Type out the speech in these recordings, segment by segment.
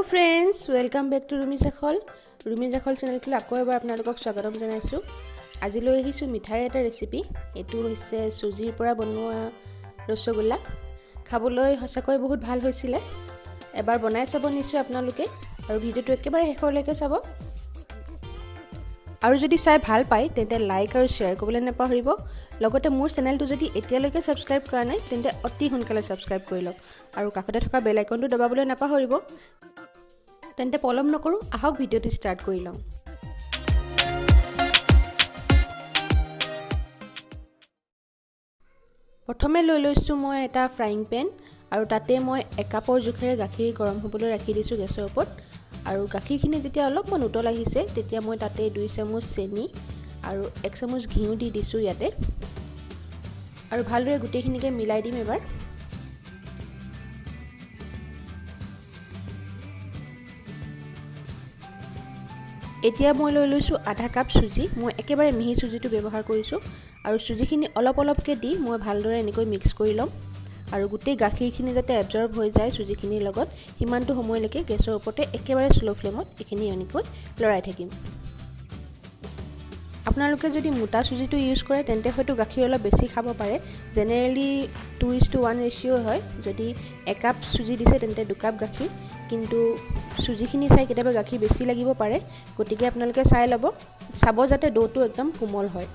Friends welcome back to Rumi Jakhal चेनेलटो आको एबार आपनालोকক स्वागतम जनाइछु। আজি লৈ আহিছো মিঠাইৰ এটা ৰেচিপি। এটো হৈছে সুজিৰ পৰা বনোৱা ৰসগোল্লা। খাবলৈ হসাকৈ বহুত ভাল হৈছিলে। এবাৰ বনাই চাব নিশ্চয় আপোনালোকে আৰু ভিডিওটো একেবাৰে শেষলৈকে চাব। আৰু যদি চাই ভাল পায় তেন্তে লাইক আৰু শেয়াৰ কৰিবলৈ নাপাহৰিব। লগতে মোৰ চেনেলটো যদি এতিয়ালৈকে সাবস্ক্ৰাইব কৰা নাই তেন্তে অতি সোনকালে সাবস্ক্ৰাইব কৰি লওক আৰু কাষতে থকা বেল আইকনটো দবাবলৈ নাপাহৰিব। তেন্তে পলম নকৰো, আহক ভিডিওটো স্টাৰ্ট কৰি লওঁ। প্ৰথমে লৈ লৈছো মই এটা ফ্ৰাইং পেন আৰু তাতে মই 1 কাপৰ জোখেৰে গাখীৰ গৰম হ'বলৈ ৰাখি দিছো গেছৰ ওপৰত। আৰু গাখীৰখিনি যেতিয়া অলপমান উতল আহিছে তেতিয়া মই তাতে 2 চামুচ চেনি আৰু 1 চামুচ ঘিউ দি দিছো ইয়াতে। আৰু ভালদৰে গুটেইখিনিকে মিলাই দিম এবাৰ। এতিয়া মই লৈ লৈছো আধা কাপ সুজি। মই একেবাৰে মিহি সুজিটো ব্যৱহাৰ কৰিছো আৰু সুজিখিনি অলপ অলপকৈ দি মই ভালদৰে এনেকৈ মিক্স কৰি লম আৰু গুটেই গাখীৰখিনি যাতে এবজৰ্ব হৈ যায় সুজিখিনিৰ লগত হিমানটো সময়লৈকে গেছৰ ওপৰতে একেবাৰে স্লো ফ্লেমত এখিনি এনেকৈ লৰাই থাকিম। আপোনালোকে যদি মোটা সুজিটো ইউজ কৰে তেন্তে হয়তো গাখীৰ অলপ বেছি খাব পাৰে। জেনেৰেলি 2:1 ৰেশিও হয়। যদি 1 কাপ সুজি দিছে তেন্তে 2 কাপ গাখীৰ, কিন্তু সুজিখিনি চাই কেতিয়াবা গাখীৰ বেছি লাগিব পাৰে। গতিকে আপোনালোকে চাই ল'ব, চাব যাতে ডোটো একদম কোমল হয়।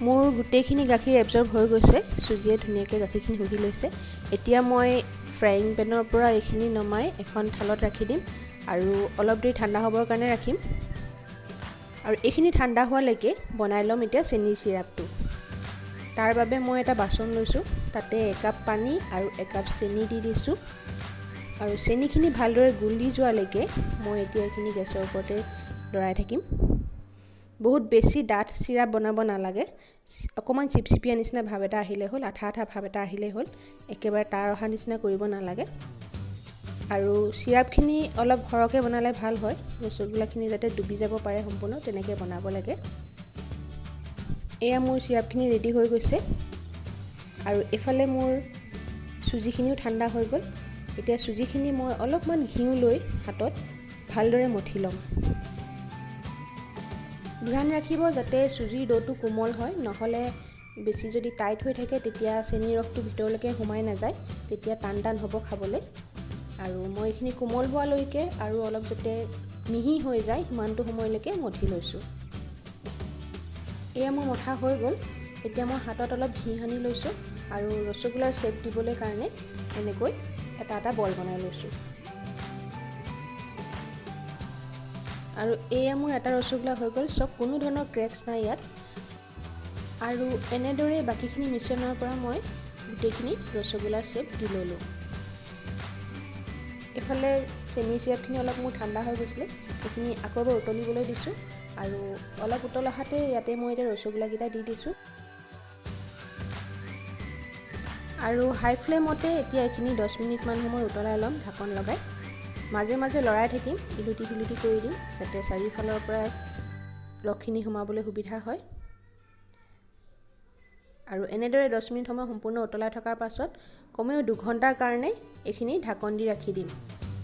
মোৰ গুটেইখিনি গাখীৰ এবজৰ্ব হৈ গৈছে, সুজিয়ে ধুনীয়াকৈ গাখীৰখিনি শুহি লৈছে। এতিয়া মই ফ্ৰাইং পেনৰ পৰা এইখিনি নমাই এখন থালত ৰাখি দিম আৰু অলপ দেৰি ঠাণ্ডা হ'বৰ কাৰণে ৰাখিম। আৰু এইখিনি ঠাণ্ডা হোৱালৈকে বনাই ল'ম এতিয়া চেনি চিৰাপটো। তাৰ বাবে মই এটা বাচন লৈছোঁ, তাতে 1 কাপ পানী আৰু 1 কাপ চেনি দি দিছোঁ। আৰু চেনিখিনি ভালদৰে গুলি যোৱালৈকে মই এতিয়া এইখিনি গেছৰ ওপৰতে লৰাই থাকিম। বহুত বেছি ডাঠ চিৰাপ বনাব নালাগে, অকমান চিপচিপিয়া নিচিনা ভাব এটা আহিলে হ'ল, আঠা আঠা ভাব এটা আহিলে হ'ল। একেবাৰে তাৰ অহা নিচিনা কৰিব নালাগে। আৰু চিৰাপখিনি অলপ সৰহকৈ বনালে ভাল হয়, ৰসগোল্লাখিনি যাতে ডুবি যাব পাৰে সম্পূৰ্ণ, তেনেকৈ বনাব লাগে। এয়া মোৰ চিৰাপখিনি ৰেডি হৈ গৈছে আৰু এফালে মোৰ সুজিখিনিও ঠাণ্ডা হৈ গ'ল। এতিয়া সুজিখিনি মই অলপমান ঘিউ লৈ হাতত ভালদৰে মঠি ল'ম। ধ্যান ৰাখিব যাতে সুজিৰ ডোটো কোমল হয়, নহ'লে বেছি যদি টাইট হৈ থাকে তেতিয়া চেনিৰ ৰসটো ভিতৰলৈকে সোমাই নাযায়, তেতিয়া টান টান হ'ব খাবলৈ। আৰু মই এইখিনি কোমল হোৱালৈকে আৰু অলপ যাতে মিহি হৈ যায় সিমানটো সময়লৈকে মঠি লৈছোঁ। এয়া মোৰ মঠা হৈ গ'ল। এতিয়া মই হাতত অলপ ঘি সানি লৈছোঁ আৰু ৰসগোল্লাৰ শ্বেপ দিবলৈ কাৰণে এনেকৈ এটা এটা বল বনাই লৈছোঁ। আৰু এয়া মোৰ এটা ৰসগোল্লা হৈ গ'ল, চব কোনো ধৰণৰ ক্ৰেকছ নাই ইয়াত। আৰু এনেদৰে বাকীখিনি মিশ্ৰণৰ পৰা মই গোটেইখিনি ৰসগোল্লাৰ শ্বেপ দি ল'লোঁ। এফালে চেনি চিৰাপখিনি অলপ মোৰ ঠাণ্ডা হৈ গৈছিলে, সেইখিনি আকৌ এবাৰ উতলিবলৈ দিছোঁ আৰু অলপ উতল অহাতে ইয়াতে মই এতিয়া ৰসগোল্লাকেইটা দি দিছোঁ। আৰু হাই ফ্লেমতে এতিয়া এইখিনি 10 মিনিটমান সময় উতলাই ল'ম ঢাকন লগাই। মাজে মাজে লৰাই থাকিম, ইলুটি সিলুটি কৰি দিম যাতে চাৰিওফালৰ পৰা ৰসখিনি সোমাবলৈ সুবিধা হয়। আৰু এনেদৰে 10 মিনিট সময় সম্পূৰ্ণ উতলাই থকাৰ পাছত কমেও 2 ঘণ্টাৰ কাৰণে এইখিনি ঢাকন দি ৰাখি দিম,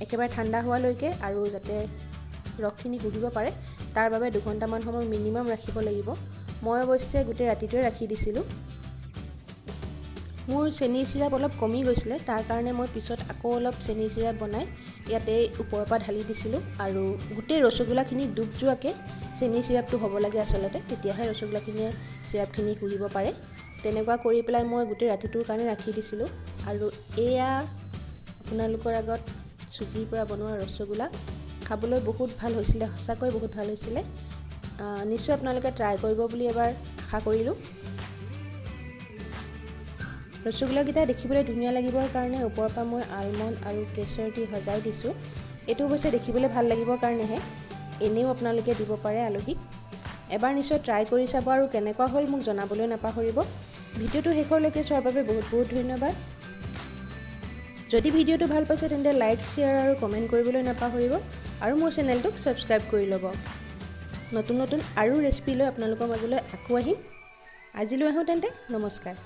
একেবাৰে ঠাণ্ডা হোৱালৈকে। আৰু যাতে ৰসখিনি শুহিব পাৰে তাৰ বাবে 2 ঘণ্টামান সময় মিনিমাম ৰাখিব লাগিব। মই অৱশ্যে গোটেই ৰাতিটোৱে ৰাখি দিছিলোঁ। মোৰ চেনি চিৰাপ অলপ কমি গৈছিলে, তাৰ কাৰণে মই পিছত আকৌ অলপ চেনি চিৰাপ বনাই ইয়াতে ওপৰৰ পৰা ঢালি দিছিলোঁ। আৰু গোটেই ৰসগোল্লাখিনি ডুব যোৱাকৈ চেনি চিৰাপটো হ'ব লাগে আচলতে, তেতিয়াহে ৰসগোল্লাখিনিয়ে চিৰাপখিনি শুহিব পাৰে। তেনেকুৱা কৰি পেলাই মই গোটেই ৰাতিটোৰ কাৰণে ৰাখি দিছিলোঁ। আৰু এয়া আপোনালোকৰ আগত সুজিৰ পৰা বনোৱা ৰসগোল্লা। খাবলৈ বহুত ভাল হৈছিলে, সঁচাকৈ বহুত ভাল হৈছিলে। নিশ্চয় আপোনালোকে ট্ৰাই কৰিব বুলি এবাৰ আশা কৰিলোঁ। ৰসগোল্লাকেইটা দেখিবলৈ ধুনীয়া লাগিবৰ কাৰণে ওপৰৰ পৰা মই আলমণ্ড আৰু কেশৰ দি সজাই দিছোঁ। এইটো অৱশ্যে দেখিবলৈ ভাল লাগিবৰ কাৰণেহে, এনেও আপোনালোকে দিব পাৰে আলহীক। এবাৰ নিশ্চয় ট্ৰাই কৰি চাব আৰু কেনেকুৱা হ'ল মোক জনাবলৈ নাপাহৰিব। ভিডিওটো শেষলৈকে চোৱাৰ বাবে বহুত বহুত ধন্যবাদ। যদি ভিডিওটো ভাল পাইছে তেন্তে লাইক, শ্বেয়াৰ আৰু কমেণ্ট কৰিবলৈ নাপাহৰিব আৰু মোৰ চেনেলটোক ছাবস্ক্ৰাইব কৰি ল'ব। নতুন নতুন আৰু ৰেচিপি লৈ আপোনালোকৰ মাজলৈ আকৌ আহিম। আজিলৈ আহোঁ তেন্তে, নমস্কাৰ।